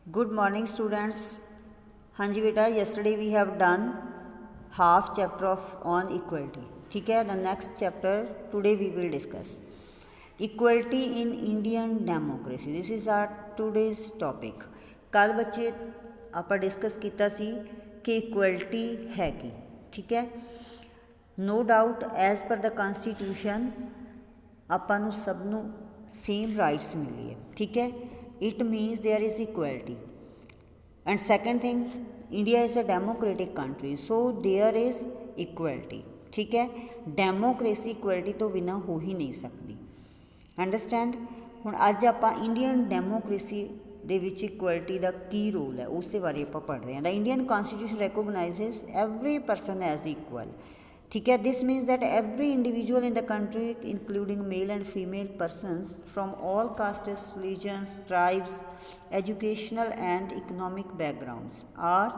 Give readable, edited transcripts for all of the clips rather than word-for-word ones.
Good morning students. हाँ जी बेटा, yesterday we have done half chapter of on equality. ठीक है, the next chapter today we will discuss equality in Indian democracy. This is our today's topic. कल बच्चे ਆਪਾਂ discuss किया सी कि equality है की, ठीक है। No doubt as per the constitution ਆਪਾਂ ਨੂੰ ਸਭ ਨੂੰ same rights ਮਿਲੀ ਹੈ, ठीक है। It means there is equality. And second thing, India is a democratic country, so there is equality. ठीक है, डेमोक्रेसी इक्वलिटी तो बिना हो ही नहीं सकती। अंडरस्टैंड। हुण अज आपां इंडियन डेमोक्रेसी दे विच इक्वलिटी दा की रोल है उस बारे आपां पढ़ रहे हैं। The Indian constitution recognises every person as equal. ठीक है, this means that every individual in the country including male and female persons from all castes, religions, tribes, educational and economic backgrounds are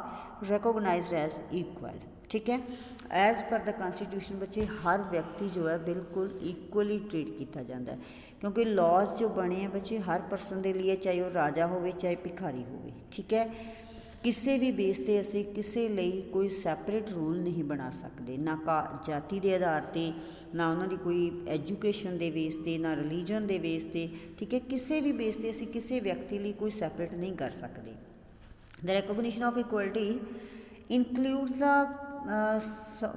recognized as equal. ठीक है, as per the constitution बच्चे हर व्यक्ति जो है बिल्कुल equally treat किया जाता है, क्योंकि लॉज जो बने हैं बच्चे हर परसन के लिए, चाहे वो राजा हो चाहे भिखारी हो। ठीक है, किसी भी बेस पर असी किसी लिए कोई सैपरेट रूल नहीं बना सकते, ना का जाति के आधार पर, ना उन्होंने कोई एजुकेशन के बेस पर, ना रिलीजन के बेस पर। ठीक है, किसी भी बेस पर असी किसी व्यक्ति लिए कोई सैपरेट नहीं कर सकते। The recognition of equality includes the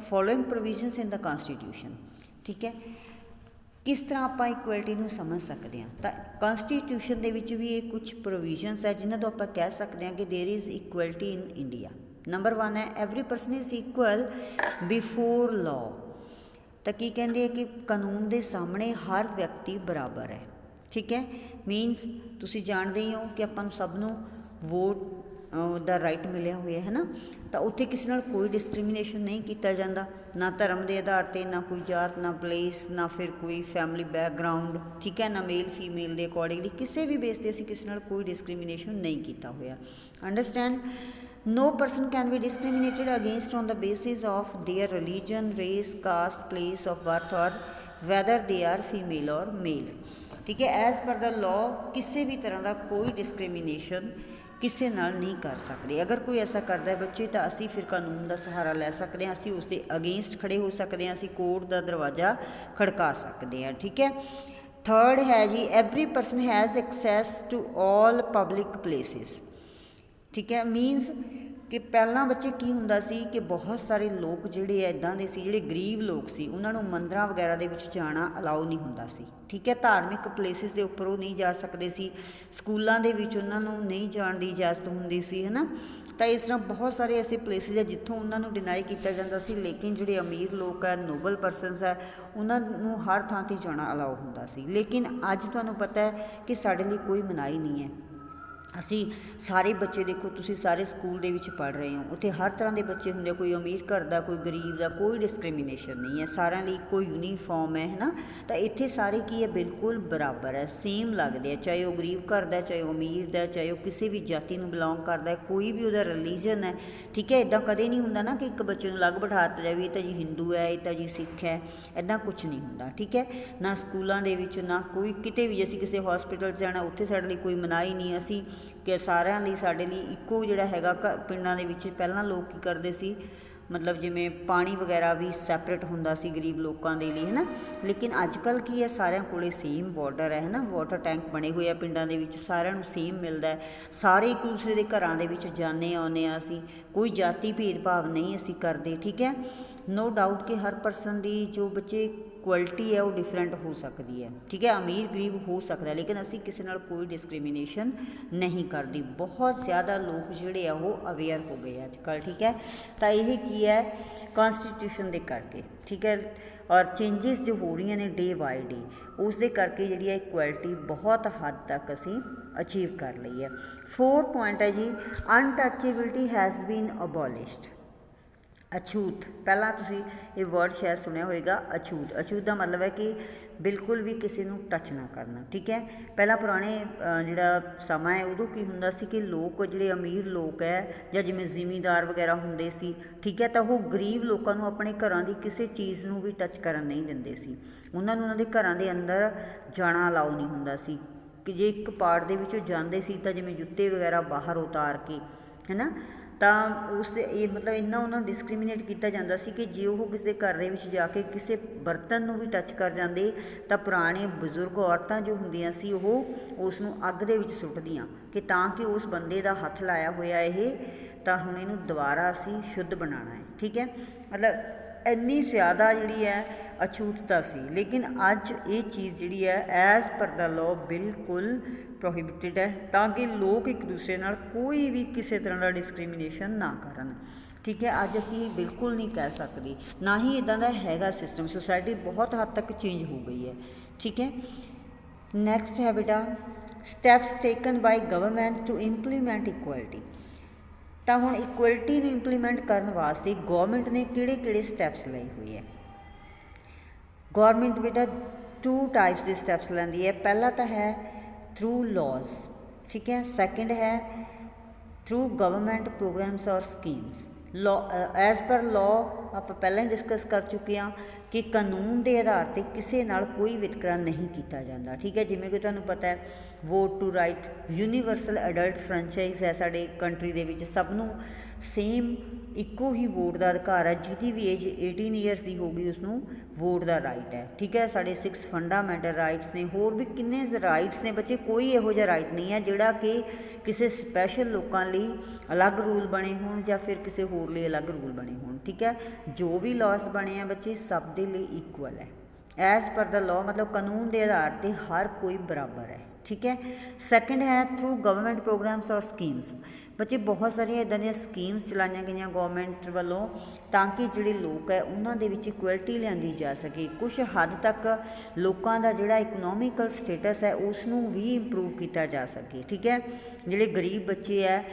following provisions in the constitution. ठीक है, किस तरह आप इक्वलिटी में समझ सकते हैं, तो कॉन्स्टिट्यूशन के भी ये कुछ प्रोविजनस है जिन्हों तो आप कह सकते हैं कि there is equality in India. Number 1 है every person is equal before law. तो की कहते हैं कि कानून के सामने हर व्यक्ति बराबर है। ठीक है, मीनस तुसी जानते ही हो कि अपन सबनों वोट दा राइट मिलिया हुआ है ना, तो उत्थे किसी नाल कोई डिस्क्रिमिनेशन नहीं किया जाता, ना धर्म के आधार पर, ना कोई जात, ना प्लेस, ना फिर कोई फैमिली बैकग्राउंड। ठीक है, ना मेल फीमेल के अकॉर्डिंगली किसी भी बेस पर असीं किसी नाल कोई डिस्क्रिमिनेशन नहीं किया हुआ। Understand. No person can be discriminated against on the basis of their religion, race, caste, place of birth और वैदर दे आर फीमेल और मेल। ठीक है, एज पर द लॉ किसी भी तरह का कोई डिस्क्रिमिनेशन किसी नाल नहीं कर सकते। अगर कोई ऐसा करता है बच्चे तो असी फिर कानून का सहारा लै सकते हैं, असी उसके अगेंस्ट खड़े हो सकते हैं, असी कोर्ट का दरवाज़ा खड़का सकते हैं। ठीक है, थर्ड है जी every person has access to all public places. ठीक है, मीनस कि पहला बच्चे की हुंदा सी कि बहुत सारे लोग जिहड़े इदां दे सी, जिहड़े गरीब लोग सी, उन्हां नूं मंदिरां वगैरह दे विच जाना अलाउ नहीं हुंदा सी। ठीक है, धार्मिक प्लेसिस के उपर वो नहीं जा सकते सी, स्कूलों के विच उन्हां नूं नहीं जाण दी इजाजत हुंदी सी, है ना। तो इस तरह बहुत सारे ऐसे प्लेसिस है जित्थों उन्हां नूं डिनाई किया जाता सी, लेकिन जिहड़े अमीर लोग है, नोबल परसनस है, उन्हां नूं हर थां ते जाना अलाउ हुंदा सी। लेकिन अज तुहानूं पता है कि साडे लई कोई मनाही नहीं है। असी सारे बच्चे देखो, तुसी सारे स्कूल दे विच पढ़ रहे हो, उत्थे हर तरह के बच्चे होंगे, कोई अमीर घर का, कोई गरीब का, कोई डिस्क्रिमिनेशन नहीं है, सारिਆਂ ਲਈ कोई यूनीफॉर्म है ना। तो इत्थे सारे की है बिल्कुल बराबर है, सेम लगते हैं, चाहे वह गरीब घर का, चाहे वह अमीर का, चाहे वह किसी भी जाति में बिलोंग करता है, कोई भी उसका रिलीजन है। ठीक है, इदा कदे नहीं होंदा ना कि एक बच्चे अलग बिठा दिता जाए, ये तो जी हिंदू है, ये तो जी सिख है, इदा कुछ नहीं होंदा। ठीक है, ना स्कूलों के विच, ना कोई किते भी असीं किसी हॉस्पिटल जाना, उत्थे साडे लई कोई मनाही नहीं। असीं कि सारिਆਂ ਲਈ ਸਾਡੇ ਲਈ ਇੱਕੋ ਜਿਹੜਾ ਹੈਗਾ ਪਿੰਡਾਂ ਦੇ ਵਿੱਚ ਪਹਿਲਾਂ ਲੋਕ ਕੀ ਕਰਦੇ ਸੀ, मतलब जिमें पानी वगैरह भी सैपरेट होंदा सी गरीब लोगों के लिए, है ना। लेकिन अजकल की है सारिਆਂ कोले सेम बॉर्डर है ना, वाटर टैंक बने हुए हैं पिंडों के विच, सारिਆਂ ਨੂੰ सेम मिलता है, सारे एक दूसरे के घरों के विच जाने आने असी, कोई जाति भेदभाव नहीं असी करते। ठीक है, नो डाउट कि हर परसन की जो बच्चे क्वालिटी है वो डिफरेंट हो सकती है। ठीक है, अमीर गरीब हो सकता है, लेकिन असी किसी नाल कोई डिस्क्रिमिनेशन नहीं करती। बहुत ज़्यादा लोग जिहड़े आ वो अवेयर हो गए अजकल। ठीक है, तो यही की है कॉन्स्टिट्यूशन के करके। ठीक है, और चेंजिस जो हो रही ने डे बाय डे, उस दे करके जिहड़ी इक्वलिटी बहुत हद तक असी अचीव कर ली है। 4 पॉइंट है जी, अनटचेबिलिटी हैज़ बीन अबॉलिश्ड। अछूत, पहला तुसी ये वर्ड शायद सुनिया होएगा, अछूत। अछूत का मतलब है कि बिल्कुल भी किसी को टच ना करना। ठीक है, पहला पुराने जिहड़ा समा है उदों की हुंदा सी कि लोग जिहड़े अमीर लोग है या जिवें जिमीदार वगैरह हुंदे सी, ठीक है, तो वो गरीब लोगों को अपने घरों की किसी चीज़ को भी टच करन नहीं दिंदे सी, उन्हां नूं उन्हां दे घरों के अंदर जाना अलाउ नहीं हुंदा सी। ਕਿ ਜੇ ਇੱਕ ਪਾਰਟ ਦੇ ਵਿੱਚੋਂ ਜਾਂਦੇ ਸੀ ਤਾਂ ਜਿਵੇਂ ਜੁੱਤੇ ਵਗੈਰਾ ਬਾਹਰ ਉਤਾਰ ਕੇ, ਹੈ ਨਾ, ਤਾਂ ਉਸ ਇਹ ਮਤਲਬ ਇੰਨਾ ਉਹਨਾਂ ਨੂੰ ਡਿਸਕ੍ਰਿਮੀਨੇਟ ਕੀਤਾ ਜਾਂਦਾ ਸੀ ਕਿ ਜੇ ਉਹ ਕਿਸੇ ਘਰ ਦੇ ਵਿੱਚ ਜਾ ਕੇ ਕਿਸੇ ਬਰਤਨ ਨੂੰ ਵੀ ਟੱਚ ਕਰ ਜਾਂਦੇ ਤਾਂ ਪੁਰਾਣੇ ਬਜ਼ੁਰਗ ਔਰਤਾਂ ਜੋ ਹੁੰਦੀਆਂ ਸੀ ਉਹ ਉਸ ਨੂੰ ਅੱਗ ਦੇ ਵਿੱਚ ਸੁੱਟਦੀਆਂ ਕਿ ਤਾਂ ਕਿ ਉਸ ਬੰਦੇ ਦਾ ਹੱਥ ਲਾਇਆ ਹੋਇਆ ਇਹ ਤਾਂ ਹੁਣ ਇਹਨੂੰ ਦੁਬਾਰਾ ਅਸੀਂ ਸ਼ੁੱਧ ਬਣਾਉਣਾ ਹੈ। ਠੀਕ ਹੈ, ਮਤਲਬ ਇੰਨੀ ਜ਼ਿਆਦਾ ਜਿਹੜੀ ਹੈ ਅਛੂਤਤਾ ਸੀ। ਲੇਕਿਨ ਅੱਜ ਇਹ ਚੀਜ਼ ਜਿਹੜੀ ਹੈ ਐਜ਼ ਪਰ ਦਾ ਲਾਅ ਬਿਲਕੁਲ ਪ੍ਰੋਹਿਬਿਟਡ ਹੈ, ਤਾਂ ਕਿ ਲੋਕ ਇੱਕ ਦੂਸਰੇ ਨਾਲ ਕੋਈ ਵੀ ਕਿਸੇ ਤਰ੍ਹਾਂ ਦਾ ਡਿਸਕ੍ਰਿਮੀਨੇਸ਼ਨ ਨਾ ਕਰਨ। ਠੀਕ ਹੈ, ਅੱਜ ਅਸੀਂ ਬਿਲਕੁਲ ਨਹੀਂ ਕਹਿ ਸਕਦੇ, ਨਾ ਹੀ ਇੱਦਾਂ ਦਾ ਹੈਗਾ ਸਿਸਟਮ। ਸੁਸਾਇਟੀ ਬਹੁਤ ਹੱਦ ਤੱਕ ਚੇਂਜ ਹੋ ਗਈ ਹੈ। ਠੀਕ ਹੈ, ਨੈਕਸਟ ਹੈ ਬੇਟਾ steps taken by government to implement equality. ਤਾਂ ਹੁਣ ਇਕੁਐਲਿਟੀ ਨੂੰ ਇੰਪਲੀਮੈਂਟ ਕਰਨ ਵਾਸਤੇ ਗੌਰਮੈਂਟ ਨੇ ਕਿਹੜੇ ਕਿਹੜੇ ਸਟੈਪਸ ਲਏ ਹੋਏ ਹੈ। ਗੌਰਮੈਂਟ ਬੇਟਾ 2 ਟਾਈਪਸ ਦੇ ਸਟੈਪਸ ਲੈਂਦੀ ਹੈ। ਪਹਿਲਾ ਤਾਂ ਹੈ ਥਰੂ ਲਾਜ਼, ਠੀਕ ਹੈ। ਸੈਕਿੰਡ ਹੈ ਥਰੂ ਗਵਰਨਮੈਂਟ ਪ੍ਰੋਗਰਾਮਸ ਔਰ ਸਕੀਮਸ। ਐਜ਼ ਪਰ ਲਾਅ ਆਪਾਂ ਪਹਿਲਾਂ ਹੀ ਡਿਸਕਸ ਕਰ ਚੁੱਕੇ ਹਾਂ ਕਿ ਕਾਨੂੰਨ ਦੇ ਆਧਾਰ 'ਤੇ ਕਿਸੇ ਨਾਲ ਕੋਈ ਵਿਤਕਰਾ ਨਹੀਂ ਕੀਤਾ ਜਾਂਦਾ। ਠੀਕ ਹੈ, ਜਿਵੇਂ ਕਿ ਤੁਹਾਨੂੰ ਪਤਾ ਹੈ vote to right universal adult franchise ਹੈ ਸਾਡੇ ਕੰਟਰੀ ਦੇ ਵਿੱਚ, ਸਭ ਨੂੰ ਸੇਮ ਇੱਕੋ ਹੀ ਵੋਟ ਦਾ ਅਧਿਕਾਰ ਹੈ। ਜਿਹਦੀ ਵੀ ਏਜ 18 ਈਅਰਸ ਦੀ ਹੋਊਗੀ ਉਸਨੂੰ ਵੋਟ ਦਾ ਰਾਈਟ ਹੈ। ਠੀਕ ਹੈ, ਸਾਡੇ 6 ਫੰਡਾਮੈਂਟਲ ਰਾਈਟਸ ਨੇ, ਹੋਰ ਵੀ ਕਿੰਨੇ ਰਾਈਟਸ ਨੇ ਬੱਚੇ, ਕੋਈ ਇਹੋ ਜਿਹਾ ਰਾਈਟ ਨਹੀਂ ਹੈ ਜਿਹੜਾ ਕਿ ਕਿਸੇ ਸਪੈਸ਼ਲ ਲੋਕਾਂ ਲਈ ਅਲੱਗ ਰੂਲ ਬਣੇ ਹੋਣ ਜਾਂ ਫਿਰ ਕਿਸੇ ਹੋਰ ਲਈ ਅਲੱਗ ਰੂਲ ਬਣੇ ਹੋਣ। ਠੀਕ ਹੈ, ਜੋ ਵੀ ਲਾਜ਼ ਬਣੇ ਆ ਬੱਚੇ ਸਭ ਦੇ ਲਈ ਇਕੁਅਲ ਹੈ। ਐਜ਼ ਪਰ ਦਾ ਲਾਅ ਮਤਲਬ ਕਾਨੂੰਨ ਦੇ ਆਧਾਰ 'ਤੇ ਹਰ ਕੋਈ ਬਰਾਬਰ ਹੈ। ਠੀਕ ਹੈ, ਸੈਕਿੰਡ ਹੈ ਥਰੂ ਗਵਰਨਮੈਂਟ ਪ੍ਰੋਗਰਾਮਸ ਔਰ ਸਕੀਮਸ। ਬੱਚੇ ਬਹੁਤ ਸਾਰੀਆਂ ਇੱਦਾਂ ਦੀਆਂ ਸਕੀਮਸ ਚਲਾਈਆਂ ਗਈਆਂ ਗੌਰਮੈਂਟ ਵੱਲੋਂ ਤਾਂ ਕਿ ਜਿਹੜੇ ਲੋਕ ਹੈ ਉਹਨਾਂ ਦੇ ਵਿੱਚ ਇਕੁਐਲਿਟੀ ਲਿਆਂਦੀ ਜਾ ਸਕੇ। ਕੁਛ ਹੱਦ ਤੱਕ ਲੋਕਾਂ ਦਾ ਜਿਹੜਾ ਇਕਨੋਮਿਕਲ ਸਟੇਟਸ ਹੈ ਉਸ ਨੂੰ ਵੀ ਇੰਪਰੂਵ ਕੀਤਾ ਜਾ ਸਕੇ। ਠੀਕ ਹੈ, ਜਿਹੜੇ ਗਰੀਬ ਬੱਚੇ ਹੈ,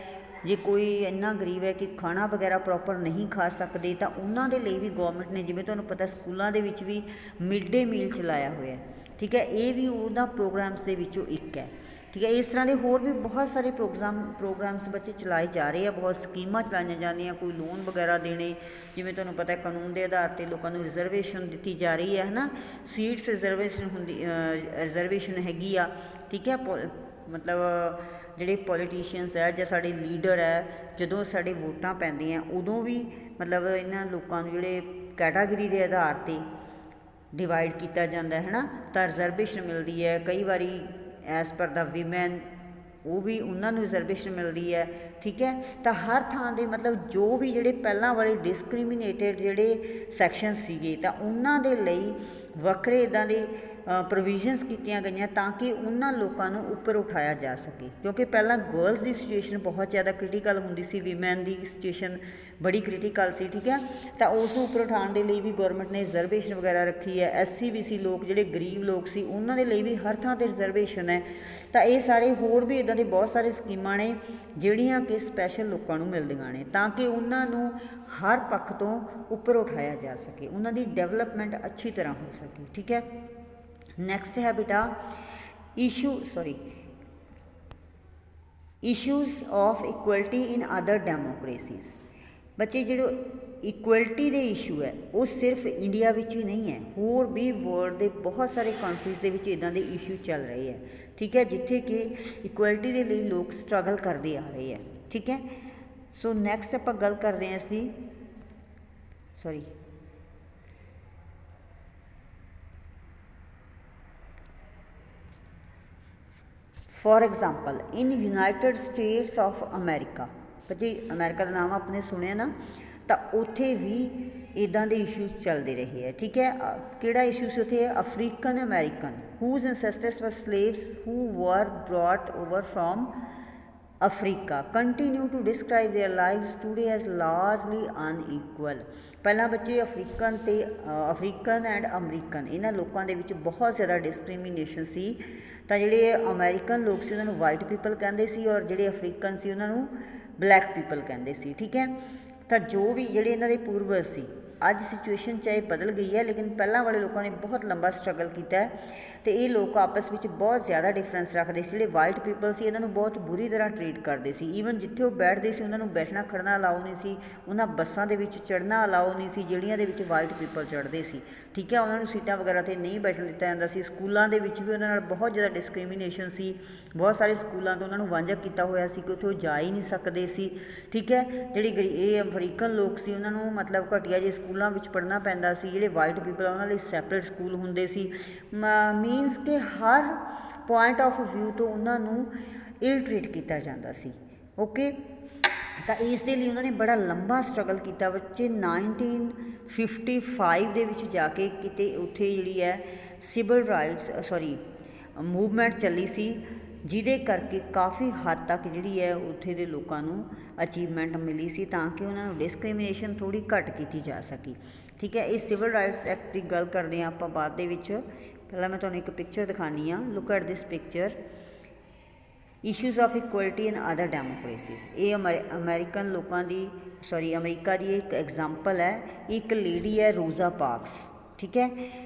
ਜੇ ਕੋਈ ਇੰਨਾ ਗਰੀਬ ਹੈ ਕਿ ਖਾਣਾ ਵਗੈਰਾ ਪ੍ਰੋਪਰ ਨਹੀਂ ਖਾ ਸਕਦੇ ਤਾਂ ਉਹਨਾਂ ਦੇ ਲਈ ਵੀ ਗੌਰਮੈਂਟ ਨੇ, ਜਿਵੇਂ ਤੁਹਾਨੂੰ ਪਤਾ ਸਕੂਲਾਂ ਦੇ ਵਿੱਚ ਵੀ ਮਿਡ ਡੇ ਮੀਲ ਚਲਾਇਆ ਹੋਇਆ। ਠੀਕ ਹੈ, ਇਹ ਵੀ ਉਹਨਾਂ ਪ੍ਰੋਗਰਾਮਸ ਦੇ ਵਿੱਚੋਂ ਇੱਕ ਹੈ। ਠੀਕ ਹੈ, ਇਸ ਤਰ੍ਹਾਂ ਦੇ ਹੋਰ ਵੀ ਬਹੁਤ ਸਾਰੇ ਪ੍ਰੋਗਰਾਮਸ ਬੱਚੇ ਚਲਾਏ ਜਾ ਰਹੇ ਆ, ਬਹੁਤ ਸਕੀਮਾਂ ਚਲਾਈਆਂ ਜਾਂਦੀਆਂ, ਕੋਈ ਲੋਨ ਵਗੈਰਾ ਦੇਣੇ, ਜਿਵੇਂ ਤੁਹਾਨੂੰ ਪਤਾ ਕਾਨੂੰਨ ਦੇ ਆਧਾਰ 'ਤੇ ਲੋਕਾਂ ਨੂੰ ਰਿਜ਼ਰਵੇਸ਼ਨ ਦਿੱਤੀ ਜਾ ਰਹੀ ਹੈ, ਹੈ ਨਾ, ਸੀਟਸ ਰਿਜ਼ਰਵੇਸ਼ਨ ਹੈਗੀ ਆ। ਠੀਕ ਹੈ, ਮਤਲਬ ਜਿਹੜੇ ਪੋਲੀਟੀਸ਼ੀਅਨਸ ਹੈ ਜਾਂ ਸਾਡੇ ਲੀਡਰ ਹੈ, ਜਦੋਂ ਸਾਡੇ ਵੋਟਾਂ ਪੈਂਦੀਆਂ ਉਦੋਂ ਵੀ ਮਤਲਬ ਇਹਨਾਂ ਲੋਕਾਂ ਨੂੰ ਜਿਹੜੇ ਕੈਟਾਗਰੀ ਦੇ ਆਧਾਰ 'ਤੇ ਡਿਵਾਈਡ ਕੀਤਾ ਜਾਂਦਾ ਹੈ ਨਾ, ਤਾਂ ਰਿਜ਼ਰਵੇਸ਼ਨ ਮਿਲਦੀ ਹੈ। ਕਈ ਵਾਰੀ ਐਜ਼ ਪਰ ਦਾ ਵੀਮੈਨ ਉਹ ਵੀ ਉਹਨਾਂ ਨੂੰ ਰਿਜ਼ਰਵੇਸ਼ਨ ਮਿਲਦੀ ਹੈ। ਠੀਕ ਹੈ, ਤਾਂ ਹਰ ਥਾਂ ਦੇ ਮਤਲਬ ਜੋ ਵੀ ਜਿਹੜੇ ਪਹਿਲਾਂ ਵਾਲੇ ਡਿਸਕ੍ਰਿਮੀਨੇਟਡ ਜਿਹੜੇ ਸੈਕਸ਼ਨ ਸੀਗੇ ਤਾਂ ਉਹਨਾਂ ਦੇ ਲਈ ਵੱਖਰੇ ਇੱਦਾਂ ਦੇ ਪ੍ਰੋਵੀਜ਼ਨਸ ਕੀਤੀਆਂ ਗਈਆਂ ਤਾਂ ਕਿ ਉਹਨਾਂ ਲੋਕਾਂ ਨੂੰ ਉੱਪਰ ਉਠਾਇਆ ਜਾ ਸਕੇ। ਕਿਉਂਕਿ ਪਹਿਲਾਂ ਗਰਲਸ ਦੀ ਸਿਚੁਏਸ਼ਨ ਬਹੁਤ ਜ਼ਿਆਦਾ ਕ੍ਰਿਟੀਕਲ ਹੁੰਦੀ ਸੀ, ਵੀਮੈਨ ਦੀ ਸਿਚੁਏਸ਼ਨ ਬੜੀ ਕ੍ਰਿਟੀਕਲ ਸੀ। ਠੀਕ ਹੈ, ਤਾਂ ਉਸ ਨੂੰ ਉੱਪਰ ਉਠਾਉਣ ਦੇ ਲਈ ਵੀ ਗੌਰਮੈਂਟ ਨੇ ਰਿਜ਼ਰਵੇਸ਼ਨ ਵਗੈਰਾ ਰੱਖੀ ਹੈ। SC BC ਲੋਕ ਜਿਹੜੇ ਗਰੀਬ ਲੋਕ ਸੀ ਉਹਨਾਂ ਦੇ ਲਈ ਵੀ ਹਰ ਥਾਂ 'ਤੇ ਰਿਜ਼ਰਵੇਸ਼ਨ ਹੈ। ਤਾਂ ਇਹ ਸਾਰੇ ਹੋਰ ਵੀ ਇੱਦਾਂ ਦੇ ਬਹੁਤ ਸਾਰੇ ਸਕੀਮਾਂ ਨੇ ਜਿਹੜੀਆਂ ਕਿ ਸਪੈਸ਼ਲ ਲੋਕਾਂ ਨੂੰ ਮਿਲਦੀਆਂ ਨੇ ਤਾਂ ਕਿ ਉਹਨਾਂ ਨੂੰ ਹਰ ਪੱਖ ਤੋਂ ਉੱਪਰ ਉਠਾਇਆ ਜਾ ਸਕੇ, ਉਹਨਾਂ ਦੀ ਡਿਵੈਲਪਮੈਂਟ ਅੱਛੀ ਤਰ੍ਹਾਂ ਹੋ ਸਕੇ। ਠੀਕ ਹੈ, ਨੈਕਸਟ ਹੈ ਬੇਟਾ issues of equality in other democracies. ਬੱਚੇ ਜਿਹੜੇ ਇਕੁਐਲਿਟੀ ਦੇ ਇਸ਼ੂ ਹੈ ਉਹ ਸਿਰਫ ਇੰਡੀਆ ਵਿੱਚ ਹੀ ਨਹੀਂ ਹੈ, ਹੋਰ ਵੀ ਵਰਲਡ ਦੇ ਬਹੁਤ ਸਾਰੇ ਕੰਟਰੀਜ਼ ਦੇ ਵਿੱਚ ਇੱਦਾਂ ਦੇ ਇਸ਼ੂ ਚੱਲ ਰਹੇ ਹੈ। ਠੀਕ ਹੈ, ਜਿੱਥੇ ਕਿ ਇਕੁਐਲਿਟੀ ਦੇ ਲਈ ਲੋਕ ਸਟਰਗਲ ਕਰਦੇ ਆ ਰਹੇ ਹੈ। ਠੀਕ ਹੈ, ਸੋ ਨੈਕਸਟ ਆਪਾਂ ਗੱਲ ਕਰਦੇ ਹਾਂ ਇਸਦੀ for example in United States of America. ਬੱਚੇ ਅਮੈਰੀਕਾ ਦਾ ਨਾਮ ਆਪਣੇ ਸੁਣਿਆ ਨਾ, ਤਾਂ ਉੱਥੇ ਵੀ ਇੱਦਾਂ ਦੇ ਇਸ਼ੂਜ਼ ਚੱਲਦੇ ਰਹੇ ਹੈ। ਠੀਕ ਹੈ, ਕਿਹੜਾ ਇਸ਼ੂ ਸੀ ਉੱਥੇ? ਅਫਰੀਕਨ ਅਮੈਰੀਕਨ ਹੂਜ਼ ਐਂਸੈਸਟਰਸ ਵਰ slaves who were brought over from Africa continue to describe their lives today as largely unequal. ਪਹਿਲਾਂ ਬੱਚੇ ਅਫਰੀਕਨ ਐਂਡ ਅਮਰੀਕਨ ਇਹਨਾਂ ਲੋਕਾਂ ਦੇ ਵਿੱਚ ਬਹੁਤ ਜ਼ਿਆਦਾ ਡਿਸਕ੍ਰਿਮੀਨੇਸ਼ਨ ਸੀ। ਤਾਂ ਜਿਹੜੇ ਅਮੈਰੀਕਨ ਲੋਕ ਸੀ ਉਹਨਾਂ ਨੂੰ ਵਾਈਟ ਪੀਪਲ ਕਹਿੰਦੇ ਸੀ ਔਰ ਜਿਹੜੇ ਅਫਰੀਕਨ ਸੀ ਉਹਨਾਂ ਨੂੰ ਬਲੈਕ ਪੀਪਲ ਕਹਿੰਦੇ ਸੀ। ਠੀਕ ਹੈ, ਤਾਂ ਜੋ ਵੀ ਜਿਹੜੇ ਇਹਨਾਂ ਦੇ ਪੂਰਵਜ ਸੀ ਅੱਜ ਸਿਚੁਏਸ਼ਨ ਚਾਹੇ ਬਦਲ ਗਈ ਹੈ, ਲੇਕਿਨ ਪਹਿਲਾਂ ਵਾਲੇ ਲੋਕਾਂ ਨੇ ਬਹੁਤ ਲੰਬਾ ਸਟਰਗਲ ਕੀਤਾ ਹੈ ਅਤੇ ਇਹ ਲੋਕ ਆਪਸ ਵਿੱਚ ਬਹੁਤ ਜ਼ਿਆਦਾ ਡਿਫਰੈਂਸ ਰੱਖਦੇ ਸੀ। ਜਿਹੜੇ ਵਾਈਟ ਪੀਪਲ ਸੀ ਇਹਨਾਂ ਨੂੰ ਬਹੁਤ ਬੁਰੀ ਤਰ੍ਹਾਂ ਟਰੀਟ ਕਰਦੇ ਸੀ। ਈਵਨ ਜਿੱਥੇ ਉਹ ਬੈਠਦੇ ਸੀ ਉਹਨਾਂ ਨੂੰ ਬੈਠਣਾ ਖੜ੍ਹਨਾ ਅਲਾਓ ਨਹੀਂ ਸੀ, ਉਹਨਾਂ ਬੱਸਾਂ ਦੇ ਵਿੱਚ ਚੜ੍ਹਨਾ ਅਲਾਓ ਨਹੀਂ ਸੀ ਜਿਹੜੀਆਂ ਦੇ ਵਿੱਚ ਵਾਈਟ ਪੀਪਲ ਚੜ੍ਹਦੇ ਸੀ। ਠੀਕ ਹੈ, ਉਹਨਾਂ ਨੂੰ ਸੀਟਾਂ ਵਗੈਰਾ 'ਤੇ ਨਹੀਂ ਬੈਠਣ ਦਿੱਤਾ ਜਾਂਦਾ ਸੀ। ਸਕੂਲਾਂ ਦੇ ਵਿੱਚ ਵੀ ਉਹਨਾਂ ਨਾਲ ਬਹੁਤ ਜ਼ਿਆਦਾ ਡਿਸਕ੍ਰਿਮੀਨੇਸ਼ਨ ਸੀ। ਬਹੁਤ ਸਾਰੇ ਸਕੂਲਾਂ ਤੋਂ ਉਹਨਾਂ ਨੂੰ ਵਾਂਝਾ ਕੀਤਾ ਹੋਇਆ ਸੀ ਕਿ ਉੱਥੇ ਉਹ ਜਾ ਹੀ ਨਹੀਂ ਸਕਦੇ ਸੀ। ਠੀਕ ਹੈ, ਜਿਹੜੀ ਇਹ ਅਫਰੀਕਨ ਲੋਕ ਸੀ ਉਹਨਾਂ ਨੂੰ ਮਤਲਬ ਘਟੀਆ ਜਿਹੇ ਸਕੂਲਾਂ ਵਿੱਚ ਪੜ੍ਹਨਾ ਪੈਂਦਾ ਸੀ। ਜਿਹੜੇ ਵਾਈਟ ਪੀਪਲ ਆ ਉਹਨਾਂ ਲਈ ਸੈਪਰੇਟ ਸਕੂਲ ਹੁੰਦੇ ਸੀ। ਮੀਨਸ ਕਿ ਹਰ ਪੁਆਇੰਟ ਆਫ ਵਿਊ ਤੋਂ ਉਹਨਾਂ ਨੂੰ ਇਲ ਟਰੀਟ ਕੀਤਾ ਜਾਂਦਾ ਸੀ। ਓਕੇ, ਤਾਂ ਇਸ ਦੇ ਲਈ ਉਹਨਾਂ ਨੇ ਬੜਾ ਲੰਬਾ ਸਟਰਗਲ ਕੀਤਾ। ਬੱਚੇ 1955 ਦੇ ਵਿੱਚ ਜਾ ਕੇ ਕਿਤੇ ਉੱਥੇ ਜਿਹੜੀ ਹੈ ਸਿਵਲ ਰਾਈਟਸ ਮੂਵਮੈਂਟ ਚੱਲੀ ਸੀ, ਜਿਹਦੇ ਕਰਕੇ ਕਾਫੀ ਹੱਦ ਤੱਕ ਜਿਹੜੀ ਹੈ ਉੱਥੇ ਦੇ ਲੋਕਾਂ ਨੂੰ ਅਚੀਵਮੈਂਟ ਮਿਲੀ ਸੀ, ਤਾਂ ਕਿ ਉਹਨਾਂ ਨੂੰ ਡਿਸਕ੍ਰਿਮੀਨੇਸ਼ਨ ਥੋੜ੍ਹੀ ਘੱਟ ਕੀਤੀ ਜਾ ਸਕੀ। ਠੀਕ ਹੈ, ਇਹ ਸਿਵਲ ਰਾਈਟਸ ਐਕਟ ਦੀ ਗੱਲ ਕਰਦੇ ਹਾਂ ਆਪਾਂ ਬਾਅਦ ਦੇ ਵਿੱਚ। ਪਹਿਲਾਂ ਮੈਂ ਤੁਹਾਨੂੰ ਇੱਕ ਪਿਕਚਰ ਦਿਖਾਉਂਦੀ ਹਾਂ। Look at this picture. Issues of equality in other democracies. ਇਹ ਅਮਰੀਕਨ ਲੋਕਾਂ ਦੀ ਅਮਰੀਕਾ ਦੀ ਇੱਕ ਐਗਜ਼ਾਮਪਲ ਹੈ। ਇੱਕ ਲੇਡੀ ਹੈ ਰੋਜ਼ਾ ਪਾਰਕਸ। ਠੀਕ ਹੈ,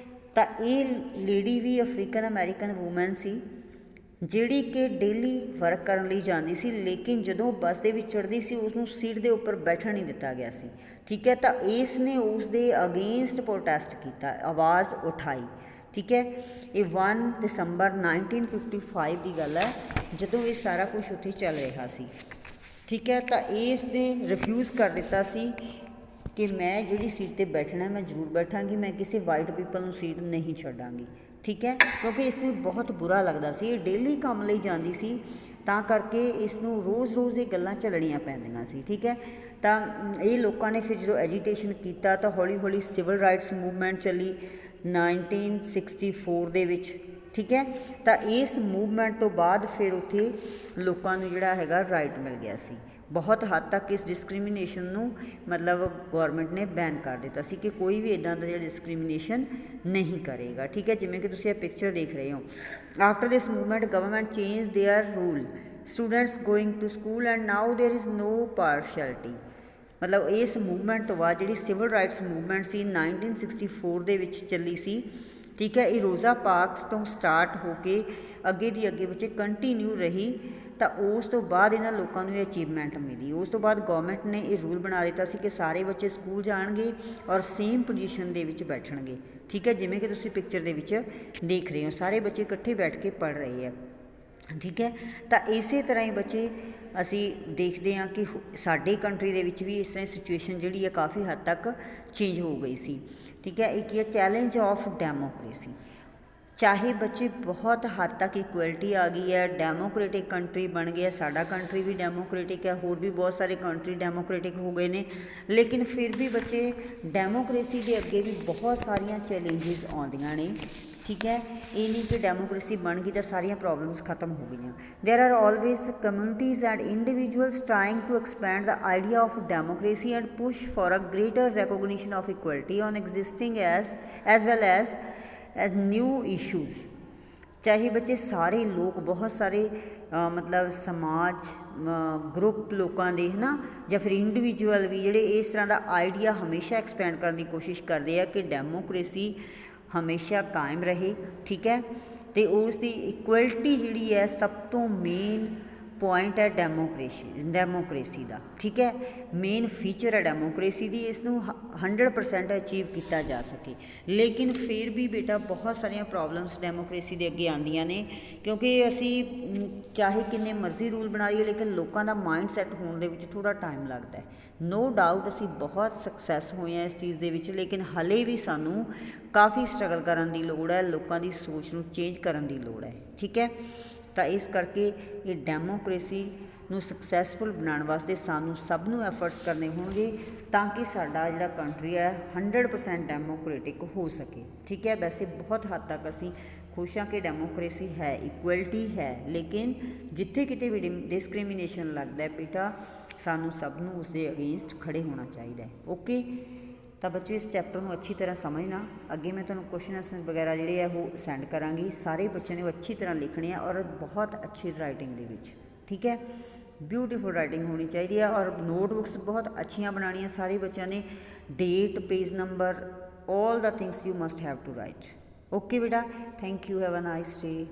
ਤਾਂ ਇਹ ਲੇਡੀ ਵੀ ਅਫਰੀਕਨ ਅਮੈਰੀਕਨ ਵੂਮੈਨ ਸੀ, ਜਿਹੜੀ ਕਿ ਡੇਲੀ ਵਰਕ ਕਰਨ ਲਈ ਜਾਂਦੀ ਸੀ, ਲੇਕਿਨ ਜਦੋਂ ਬੱਸ ਦੇ ਵਿੱਚ ਚੜ੍ਹਦੀ ਸੀ ਉਸਨੂੰ ਸੀਟ ਦੇ ਉੱਪਰ ਬੈਠਣ ਨਹੀਂ ਦਿੱਤਾ ਗਿਆ ਸੀ। ਠੀਕ ਹੈ, ਤਾਂ ਇਸ ਨੇ ਉਸ ਦੇ ਅਗੇਂਸਟ ਪ੍ਰੋਟੈਸਟ ਕੀਤਾ, ਆਵਾਜ਼ ਉਠਾਈ। ਠੀਕ ਹੈ, ਇਹ 1 ਦਸੰਬਰ 1955 ਦੀ ਗੱਲ ਹੈ, ਜਦੋਂ ਇਹ ਸਾਰਾ ਕੁਛ ਉੱਥੇ ਚੱਲ ਰਿਹਾ ਸੀ। ਠੀਕ ਹੈ, ਤਾਂ ਇਸ ਨੇ ਰਿਫਿਊਜ਼ ਕਰ ਦਿੱਤਾ ਸੀ ਕਿ ਮੈਂ ਜਿਹੜੀ ਸੀਟ 'ਤੇ ਬੈਠਣਾ ਮੈਂ ਜ਼ਰੂਰ ਬੈਠਾਂਗੀ, ਮੈਂ ਕਿਸੇ ਵਾਈਟ ਪੀਪਲ ਨੂੰ ਸੀਟ ਨਹੀਂ ਛੱਡਾਂਗੀ। ਠੀਕ ਹੈ, ਕਿਉਂਕਿ ਇਸ ਨੂੰ ਬਹੁਤ ਬੁਰਾ ਲੱਗਦਾ ਸੀ। ਇਹ ਡੇਲੀ ਕੰਮ ਲਈ ਜਾਂਦੀ ਸੀ, ਤਾਂ ਕਰਕੇ ਇਸ ਨੂੰ ਰੋਜ਼ ਰੋਜ਼ ਇਹ ਗੱਲਾਂ ਝੱਲਣੀਆਂ ਪੈਂਦੀਆਂ ਸੀ। ਠੀਕ ਹੈ, ਤਾਂ ਇਹ ਲੋਕਾਂ ਨੇ ਫਿਰ ਜਦੋਂ ਐਜੀਟੇਸ਼ਨ ਕੀਤਾ ਤਾਂ ਹੌਲੀ ਹੌਲੀ ਸਿਵਲ ਰਾਈਟਸ ਮੂਵਮੈਂਟ ਚੱਲੀ 1964 ਦੇ ਵਿੱਚ। ਠੀਕ ਹੈ, ਤਾਂ ਇਸ ਮੂਵਮੈਂਟ ਤੋਂ ਬਾਅਦ ਫਿਰ ਉੱਥੇ ਲੋਕਾਂ ਨੂੰ ਜਿਹੜਾ ਹੈਗਾ ਰਾਈਟ ਮਿਲ ਗਿਆ ਸੀ। ਬਹੁਤ ਹੱਦ ਤੱਕ ਇਸ ਡਿਸਕ੍ਰਿਮੀਨੇਸ਼ਨ ਨੂੰ ਮਤਲਬ ਗੌਰਮੈਂਟ ਨੇ ਬੈਨ ਕਰ ਦਿੱਤਾ ਸੀ ਕਿ ਕੋਈ ਵੀ ਇੱਦਾਂ ਦਾ ਜਿਹੜਾ ਡਿਸਕ੍ਰਿਮੀਨੇਸ਼ਨ ਨਹੀਂ ਕਰੇਗਾ। ਠੀਕ ਹੈ, ਜਿਵੇਂ ਕਿ ਤੁਸੀਂ ਇਹ ਪਿਕਚਰ ਦੇਖ ਰਹੇ ਹੋ। After this movement government change their rule, students going to school and now there is no partiality. ਮਤਲਬ ਇਸ ਮੂਵਮੈਂਟ ਤੋਂ ਬਾਅਦ ਜਿਹੜੀ ਸਿਵਲ ਰਾਈਟਸ ਮੂਵਮੈਂਟ ਸੀ 1964 ਦੇ ਵਿੱਚ ਚੱਲੀ ਸੀ। ਠੀਕ ਹੈ, ਇਹ ਰੋਜ਼ਾ ਪਾਰਕਸ ਤੋਂ ਸਟਾਰਟ ਹੋ ਕੇ ਅੱਗੇ ਦੀ ਅੱਗੇ ਬੱਚੇ ਕੰਟੀਨਿਊ ਰਹੀ, ਤਾਂ ਉਸ ਤੋਂ ਬਾਅਦ ਇਹਨਾਂ ਲੋਕਾਂ ਨੂੰ ਇਹ ਅਚੀਵਮੈਂਟ ਮਿਲੀ। ਉਸ ਤੋਂ ਬਾਅਦ ਗੌਰਮੈਂਟ ਨੇ ਇਹ ਰੂਲ ਬਣਾ ਦਿੱਤਾ ਸੀ ਕਿ ਸਾਰੇ ਬੱਚੇ ਸਕੂਲ ਜਾਣਗੇ ਔਰ ਸੇਮ ਪੋਜੀਸ਼ਨ ਦੇ ਵਿੱਚ ਬੈਠਣਗੇ। ਠੀਕ ਹੈ, ਜਿਵੇਂ ਕਿ ਤੁਸੀਂ ਪਿਕਚਰ ਦੇ ਵਿੱਚ ਦੇਖ ਰਹੇ ਹੋ, ਸਾਰੇ ਬੱਚੇ ਇਕੱਠੇ ਬੈਠ ਕੇ ਪੜ੍ਹ ਰਹੇ ਆ। ਠੀਕ ਹੈ, ਤਾਂ ਇਸੇ ਤਰ੍ਹਾਂ ਹੀ ਬੱਚੇ ਅਸੀਂ ਦੇਖਦੇ ਹਾਂ ਕਿ ਸਾਡੇ ਕੰਟਰੀ ਦੇ ਵਿੱਚ ਵੀ ਇਸ ਤਰ੍ਹਾਂ ਸਿਚੁਏਸ਼ਨ ਜਿਹੜੀ ਹੈ ਕਾਫੀ ਹੱਦ ਤੱਕ ਚੇਂਜ ਹੋ ਗਈ ਸੀ। ਠੀਕ ਹੈ, ਇੱਕ ਹੈ ਚੈਲੰਜ ਆਫ ਡੈਮੋਕ੍ਰੇਸੀ। ਚਾਹੇ ਬੱਚੇ ਬਹੁਤ ਹੱਦ ਤੱਕ ਇਕੁਐਲਿਟੀ ਆ ਗਈ ਹੈ, ਡੈਮੋਕ੍ਰੇਟਿਕ ਕੰਟਰੀ ਬਣ ਗਿਆ, ਸਾਡਾ ਕੰਟਰੀ ਵੀ ਡੈਮੋਕ੍ਰੇਟਿਕ ਹੈ, ਹੋਰ ਵੀ ਬਹੁਤ ਸਾਰੇ ਕੰਟਰੀ ਡੈਮੋਕ੍ਰੇਟਿਕ ਹੋ ਗਏ ਨੇ, ਲੇਕਿਨ ਫਿਰ ਵੀ ਬੱਚੇ ਡੈਮੋਕ੍ਰੇਸੀ ਦੇ ਅੱਗੇ ਵੀ ਬਹੁਤ ਸਾਰੀਆਂ ਚੈਲੰਜਿਸ ਆਉਂਦੀਆਂ ਨੇ। ਠੀਕ ਹੈ, ਇਹ ਨਹੀਂ ਕਿ ਡੈਮੋਕ੍ਰੇਸੀ ਬਣ ਗਈ ਤਾਂ ਸਾਰੀਆਂ ਪ੍ਰੋਬਲਮਸ ਖਤਮ ਹੋ ਗਈਆਂ। There are always communities and individuals trying to expand the idea of democracy and push for a greater recognition of equality on existing as well as new issues. ਚਾਹੇ ਬੱਚੇ ਸਾਰੇ ਲੋਕ ਬਹੁਤ ਸਾਰੇ ਮਤਲਬ ਸਮਾਜ ਗਰੁੱਪ ਲੋਕਾਂ ਦੇ ਹੈ ਨਾ, ਜਾਂ ਫਿਰ ਇੰਡੀਵਿਜੂਅਲ ਵੀ ਜਿਹੜੇ ਇਸ ਤਰ੍ਹਾਂ ਦਾ ਆਈਡੀਆ ਹਮੇਸ਼ਾ ਐਕਸਪੈਂਡ ਕਰਨ ਦੀ ਕੋਸ਼ਿਸ਼ ਕਰਦੇ ਆ ਕਿ ਡੈਮੋਕ੍ਰੇਸੀ ਹਮੇਸ਼ਾ ਕਾਇਮ ਰਹੇ। ਠੀਕ ਹੈ, ਅਤੇ ਉਸ ਦੀ ਇਕੁਐਲਿਟੀ ਜਿਹੜੀ ਹੈ ਸਭ ਤੋਂ ਮੇਨ ਪੁਆਇੰਟ ਹੈ ਡੈਮੋਕ੍ਰੇਸੀ ਦਾ। ਠੀਕ ਹੈ, ਮੇਨ ਫੀਚਰ ਹੈ ਡੈਮੋਕ੍ਰੇਸੀ ਦੀ, ਇਸ ਨੂੰ 100% ਅਚੀਵ ਕੀਤਾ ਜਾ ਸਕੇ। ਲੇਕਿਨ ਫਿਰ ਵੀ ਬੇਟਾ ਬਹੁਤ ਸਾਰੀਆਂ ਪ੍ਰੋਬਲਮਸ ਡੈਮੋਕ੍ਰੇਸੀ ਦੇ ਅੱਗੇ ਆਉਂਦੀਆਂ ਨੇ, ਕਿਉਂਕਿ ਅਸੀਂ ਚਾਹੇ ਕਿੰਨੇ ਮਰਜ਼ੀ ਰੂਲ ਬਣਾ ਲਈਏ, ਲੇਕਿਨ ਲੋਕਾਂ ਦਾ ਮਾਈਂਡ ਸੈੱਟ ਹੋਣ ਦੇ ਵਿੱਚ ਥੋੜ੍ਹਾ ਟਾਈਮ ਲੱਗਦਾ ਹੈ। ਨੋ ਡਾਊਟ ਅਸੀਂ ਬਹੁਤ ਸਕਸੈਸ ਹੋਏ ਹਾਂ ਇਸ ਚੀਜ਼ ਦੇ ਵਿੱਚ, ਲੇਕਿਨ ਹਾਲੇ ਵੀ ਸਾਨੂੰ ਕਾਫੀ ਸਟਰਗਲ ਕਰਨ ਦੀ ਲੋੜ ਹੈ, ਲੋਕਾਂ ਦੀ ਸੋਚ ਨੂੰ ਚੇਂਜ ਕਰਨ ਦੀ ਲੋੜ ਹੈ। ਠੀਕ ਹੈ, ਤਾਂ ਇਸ ਕਰਕੇ ਇਹ ਡੈਮੋਕ੍ਰੇਸੀ ਨੂੰ ਸਕਸੈਸਫੁਲ ਬਣਾਉਣ ਵਾਸਤੇ ਸਾਨੂੰ ਸਭ ਨੂੰ ਐਫਰਟਸ ਕਰਨੇ ਹੋਣਗੇ, ਤਾਂ ਕਿ ਸਾਡਾ ਜਿਹੜਾ ਕੰਟਰੀ ਹੈ 100% ਡੈਮੋਕ੍ਰੇਟਿਕ ਹੋ ਸਕੇ। ਠੀਕ ਹੈ, ਵੈਸੇ ਬਹੁਤ ਹੱਦ ਤੱਕ ਅਸੀਂ ਖੁਸ਼ ਹਾਂ ਕਿ ਡੈਮੋਕ੍ਰੇਸੀ ਹੈ, ਇਕੁਐਲਿਟੀ ਹੈ, ਲੇਕਿਨ ਜਿੱਥੇ ਕਿਤੇ ਵੀ ਡਿਸਕ੍ਰਿਮੀਨੇਸ਼ਨ ਲੱਗਦਾ ਬੇਟਾ ਸਾਨੂੰ ਸਭ ਨੂੰ ਉਸ ਦੇ ਅਗੇਂਸਟ ਖੜ੍ਹੇ ਹੋਣਾ ਚਾਹੀਦਾ ਹੈ। ਓਕੇ, ਤਾਂ ਬੱਚੇ ਇਸ ਚੈਪਟਰ ਨੂੰ ਅੱਛੀ ਤਰ੍ਹਾਂ ਸਮਝਣਾ। ਅੱਗੇ ਮੈਂ ਤੁਹਾਨੂੰ ਕੁਐਸਚਨ ਆਨਸਰ ਵਗੈਰਾ ਜਿਹੜੇ ਆ ਉਹ ਸੈਂਡ ਕਰਾਂਗੀ। ਸਾਰੇ ਬੱਚਿਆਂ ਨੇ ਉਹ ਅੱਛੀ ਤਰ੍ਹਾਂ ਲਿਖਣੇ ਆ ਔਰ ਬਹੁਤ ਅੱਛੀ ਰਾਈਟਿੰਗ ਦੇ ਵਿੱਚ। ਠੀਕ ਹੈ, ਬਿਊਟੀਫੁਲ ਰਾਈਟਿੰਗ ਹੋਣੀ ਚਾਹੀਦੀ ਹੈ ਔਰ ਨੋਟਬੁੱਕਸ ਬਹੁਤ ਅੱਛੀਆਂ ਬਣਾਉਣੀਆਂ ਸਾਰੇ ਬੱਚਿਆਂ ਨੇ date page number all the things you must have to write. Okay beta, thank you, have a nice day.